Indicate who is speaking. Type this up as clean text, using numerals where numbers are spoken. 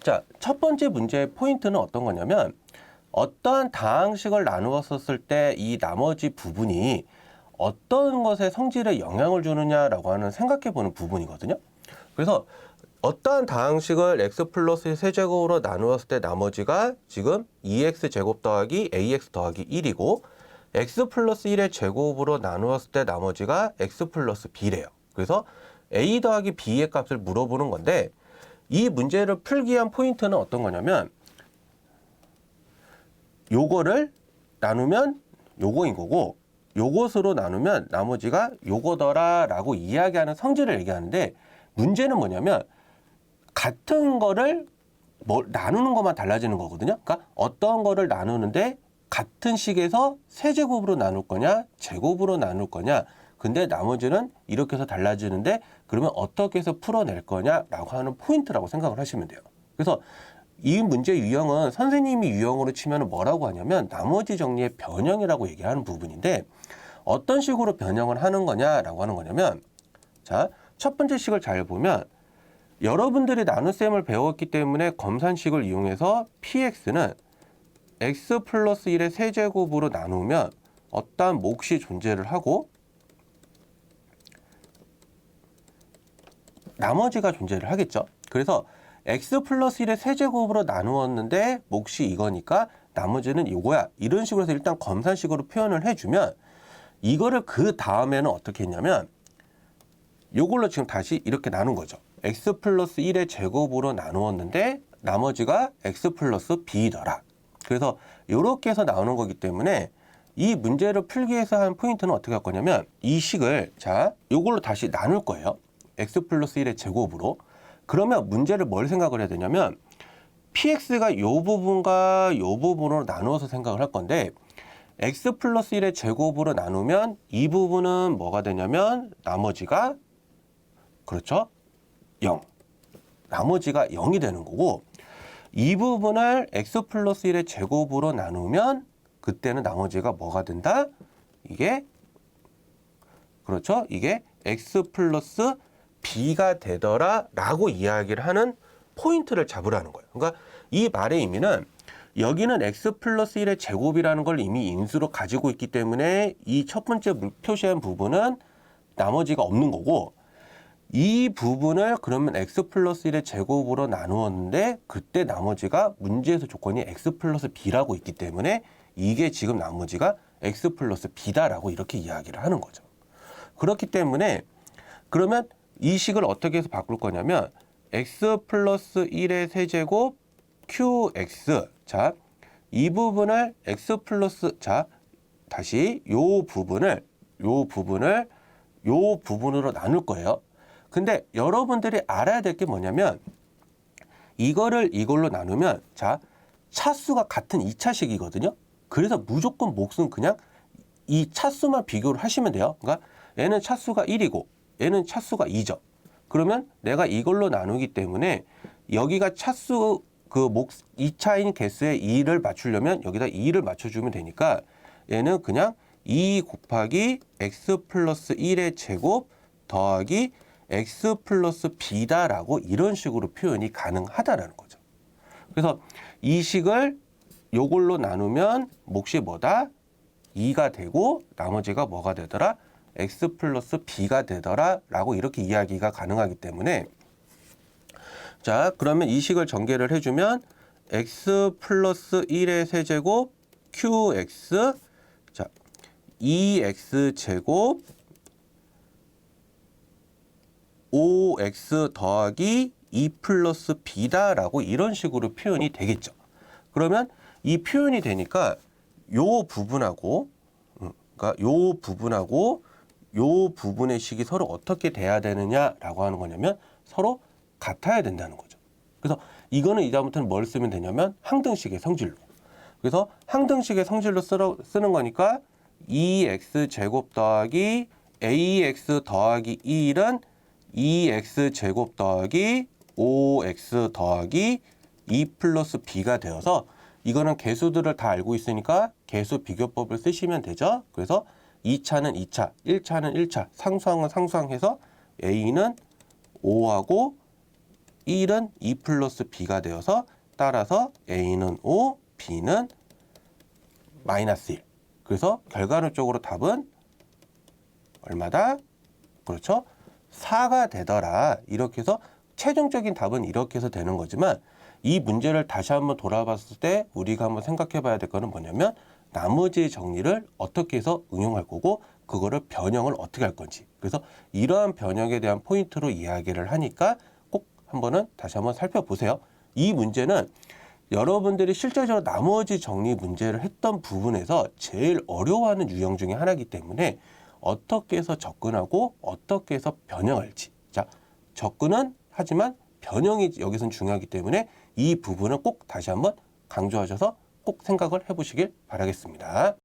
Speaker 1: 자, 첫 번째 문제의 포인트는 어떤 거냐면 어떠한 다항식을 나누었을 때 이 나머지 부분이 어떤 것에 성질에 영향을 주느냐라고 하는 생각해보는 부분이거든요. 그래서 어떠한 다항식을 x 플러스 세제곱으로 나누었을 때 나머지가 지금 2x제곱 더하기 ax 더하기 1이고 x 플러스 1의 제곱으로 나누었을 때 나머지가 x 플러스 b래요. 그래서 a 더하기 b의 값을 물어보는 건데 이 문제를 풀기 위한 포인트는 어떤 거냐면 요거를 나누면 요거인 거고 요것으로 나누면 나머지가 요거더라 라고 이야기하는 성질을 얘기하는데 문제는 뭐냐면 같은 거를 나누는 것만 달라지는 거거든요. 그러니까 어떤 거를 나누는데 같은 식에서 세제곱으로 나눌 거냐 제곱으로 나눌 거냐 근데 나머지는 이렇게 해서 달라지는데 그러면 어떻게 해서 풀어낼 거냐라고 하는 포인트라고 생각을 하시면 돼요. 그래서 이 문제 유형은 선생님이 유형으로 치면 뭐라고 하냐면 나머지 정리의 변형이라고 얘기하는 부분인데 어떤 식으로 변형을 하는 거냐라고 하는 거냐면 자, 첫 번째 식을 잘 보면 여러분들이 나눗셈을 배웠기 때문에 검산식을 이용해서 px는 x 플러스 1의 세제곱으로 나누면 어떠한 몫이 존재를 하고 나머지가 존재를 하겠죠. 그래서 x 플러스 1의 세제곱으로 나누었는데 몫이 이거니까 나머지는 이거야. 이런 식으로 해서 일단 검산식으로 표현을 해주면 이거를 그 다음에는 어떻게 했냐면 이걸로 지금 다시 이렇게 나눈 거죠. x 플러스 1의 제곱으로 나누었는데 나머지가 x 플러스 b더라. 그래서 이렇게 해서 나오는 거기 때문에 이 문제를 풀기 위해서 한 포인트는 어떻게 할 거냐면 이 식을 자 이걸로 다시 나눌 거예요. x 플러스 1의 제곱으로. 그러면 문제를 뭘 생각을 해야 되냐면 px가 이 부분과 이 부분으로 나누어서 생각을 할 건데 x 플러스 1의 제곱으로 나누면 이 부분은 뭐가 되냐면 나머지가 그렇죠? 0. 나머지가 0이 되는 거고 이 부분을 x 플러스 1의 제곱으로 나누면 그때는 나머지가 뭐가 된다? 이게 그렇죠? 이게 x 플러스 b가 되더라 라고 이야기를 하는 포인트를 잡으라는 거예요. 그러니까 이 말의 의미는 여기는 x 플러스 1의 제곱이라는 걸 이미 인수로 가지고 있기 때문에 이 첫 번째 표시한 부분은 나머지가 없는 거고 이 부분을 그러면 x 플러스 1의 제곱으로 나누었는데 그때 나머지가 문제에서 조건이 x 플러스 b라고 있기 때문에 이게 지금 나머지가 x 플러스 b다라고 이렇게 이야기를 하는 거죠. 그렇기 때문에 그러면 이 식을 어떻게 해서 바꿀 거냐면 x 플러스 1의 세제곱 qx 자, 이 부분을 x 플러스 자, 다시 요 부분을 요 부분으로 나눌 거예요. 근데 여러분들이 알아야 될 게 뭐냐면 이거를 이걸로 나누면 자, 차수가 같은 2차식이거든요. 그래서 무조건 몫은 그냥 이 차수만 비교를 하시면 돼요. 그러니까 얘는 차수가 1이고 얘는 차수가 2죠. 그러면 내가 이걸로 나누기 때문에 여기가 차수 그 몫 2차인 개수의 2를 맞추려면 여기다 2를 맞춰주면 되니까 얘는 그냥 2 곱하기 x 플러스 1의 제곱 더하기 x 플러스 b다라고 이런 식으로 표현이 가능하다라는 거죠. 그래서 이 식을 요걸로 나누면 몫이 뭐다? 2가 되고 나머지가 뭐가 되더라? x 플러스 b가 되더라 라고 이렇게 이야기가 가능하기 때문에 자 그러면 이 식을 전개를 해주면 x 플러스 1의 세제곱 qx 자 2x 제곱 5x 더하기 2 플러스 b다라고 이런 식으로 표현이 되겠죠. 그러면 이 표현이 되니까 요 부분하고 그러니까 요 부분하고 요 부분의 식이 서로 어떻게 돼야 되느냐라고 하는 거냐면 서로 같아야 된다는 거죠. 그래서 이거는 이다음부터는 뭘 쓰면 되냐면 항등식의 성질로. 그래서 항등식의 성질로 쓰는 거니까 2x 제곱 더하기 ax 더하기 1은 2x 제곱 더하기 5x 더하기 2 플러스 b가 되어서 이거는 개수들을 다 알고 있으니까 개수 비교법을 쓰시면 되죠. 그래서 2차는 2차, 1차는 1차, 상수항은 상수항 해서 a는 5하고 1은 2 플러스 b가 되어서 따라서 a는 5, b는 마이너스 1. 그래서 결과론적으로 답은 얼마다? 그렇죠? 4가 되더라. 이렇게 해서 최종적인 답은 이렇게 해서 되는 거지만 이 문제를 다시 한번 돌아봤을 때 우리가 한번 생각해 봐야 될 거는 뭐냐면 나머지 정리를 어떻게 해서 응용할 거고 그거를 변형을 어떻게 할 건지. 그래서 이러한 변형에 대한 포인트로 이야기를 하니까 꼭 한번은 다시 한번 살펴보세요. 이 문제는 여러분들이 실제적으로 나머지 정리 문제를 했던 부분에서 제일 어려워하는 유형 중에 하나이기 때문에 어떻게 해서 접근하고 어떻게 해서 변형할지. 자, 접근은 하지만 변형이 여기서는 중요하기 때문에 이 부분을 꼭 다시 한번 강조하셔서 꼭 생각을 해보시길 바라겠습니다.